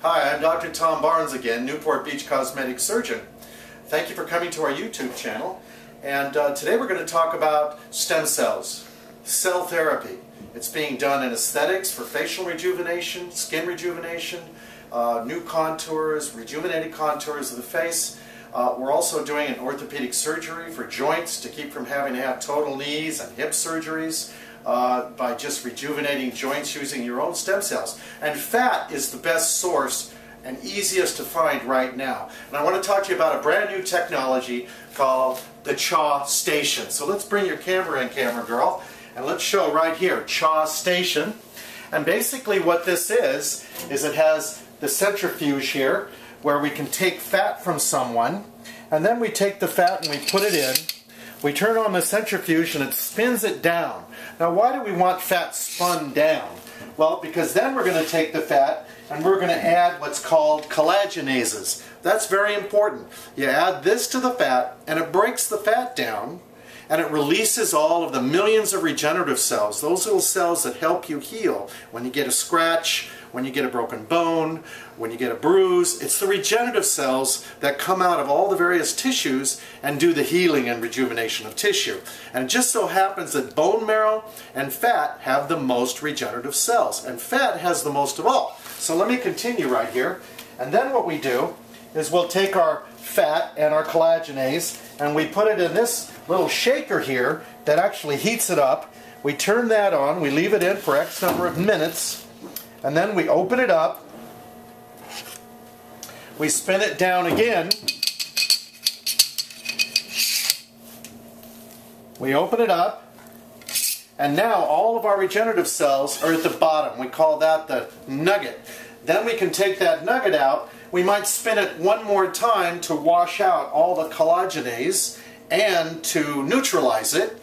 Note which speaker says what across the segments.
Speaker 1: Hi, I'm Dr. Tom Barnes again, Newport Beach cosmetic surgeon. Thank you for coming to our YouTube channel. And today we're going to talk about stem cells, cell therapy. It's being done in aesthetics for facial rejuvenation, skin rejuvenation, new contours, rejuvenated contours of the face. We're also doing an orthopedic surgery for joints to keep from having to have total knees and hip surgeries by just rejuvenating joints using your own stem cells. And fat is the best source and easiest to find right now. And I want to talk to you about a brand new technology called the CHA Station. So let's bring your camera in, camera girl, and let's show right here, CHA Station. And basically what this is it has the centrifuge here where we can take fat from someone, and then we take the fat and we put it in. We turn on the centrifuge and it spins it down. Now why do we want fat spun down? Well, because then we're going to take the fat and we're going to add what's called collagenases. That's very important. You add this to the fat and it breaks the fat down and it releases all of the millions of regenerative cells, those little cells that help you heal when you get a scratch, when you get a broken bone, when you get a bruise. It's the regenerative cells that come out of all the various tissues and do the healing and rejuvenation of tissue. And it just so happens that bone marrow and fat have the most regenerative cells, and fat has the most of all. So let me continue right here. And then what we do is we'll take our fat and our collagenase and we put it in this little shaker here that actually heats it up. We turn that on, we leave it in for X number of minutes, and then we open it up, we spin it down again, we open it up, and now all of our regenerative cells are at the bottom. We call that the nugget. Then we can take that nugget out. We might spin it one more time to wash out all the collagenase and to neutralize it.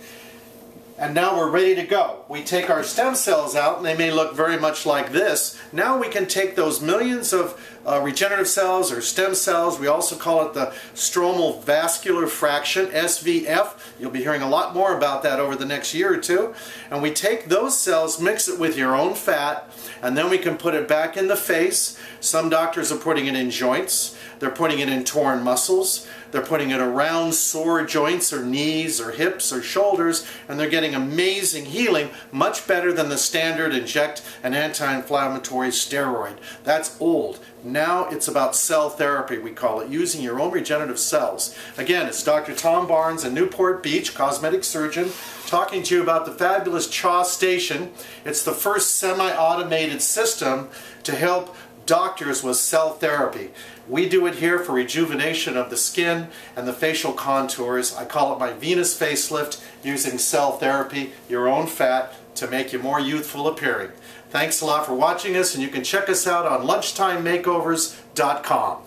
Speaker 1: And now we're ready to go. We take our stem cells out and they may look very much like this. Now we can take those millions of regenerative cells or stem cells, we also call it the stromal vascular fraction, SVF. You'll be hearing a lot more about that over the next year or two. And we take those cells, mix it with your own fat, and then we can put it back in the face. Some doctors are putting it in joints. They're putting it in torn muscles. They're putting it around sore joints or knees or hips or shoulders, and they're getting amazing healing, much better than the standard inject an anti-inflammatory steroid. That's old. Now it's about cell therapy, we call it, using your own regenerative cells. Again, it's Dr. Tom Barnes in Newport Beach, cosmetic surgeon, talking to you about the fabulous CHA Station. It's the first semi-automated system to help doctors with cell therapy. We do it here for rejuvenation of the skin and the facial contours. I call it my Venus facelift, using cell therapy, your own fat, to make you more youthful appearing. Thanks a lot for watching us, and you can check us out on lunchtimemakeovers.com.